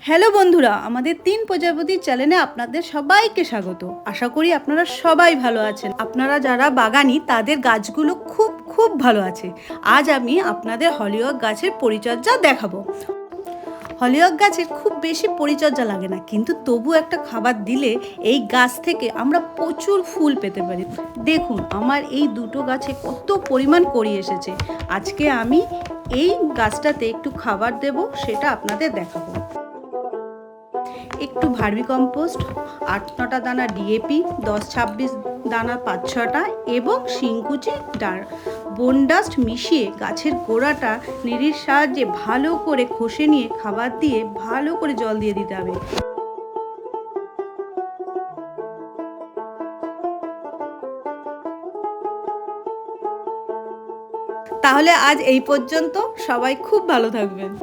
Hello বন্ধুরা, আমাদের ৩ প্রজাপতি চ্যানেলে আপনাদের সবাইকে স্বাগত। আশা করি আপনারা সবাই ভালো আছেন। আপনারা যারা বাগানি তাদের গাছগুলো খুব ভালো আছে। আজ আমি আপনাদের হলিওক গাছের পরিচর্যা দেখাবো। হলিওক গাছের খুব বেশি পরিচর্যা লাগে না, কিন্তু তবু একটা খাবার দিলে এই গাছ থেকে আমরা প্রচুর ফুল পেতে পারি। দেখুন আমার এই দুটো গাছে কত পরিমাণ কড়ি এসেছে। আজকে আমি এই গাছটাতে একটু খাবার দেব, সেটা আপনাদের দেখাবো। একটু ভার্মি কম্পোস্ট, ৮-৯টা দানা ডিএপি, ১০-২৬ দানা ৫-৬টা এবং শিংকুচি বোনডাস্ট মিশিয়ে গাছের গোড়াটা নিড়ির সাহায্যে ভালো করে ঘষে নিয়ে খাবার দিয়ে ভালো করে জল দিয়ে দিতে হবে। তাহলে আজ এই পর্যন্ত, সবাই খুব ভালো থাকবেন।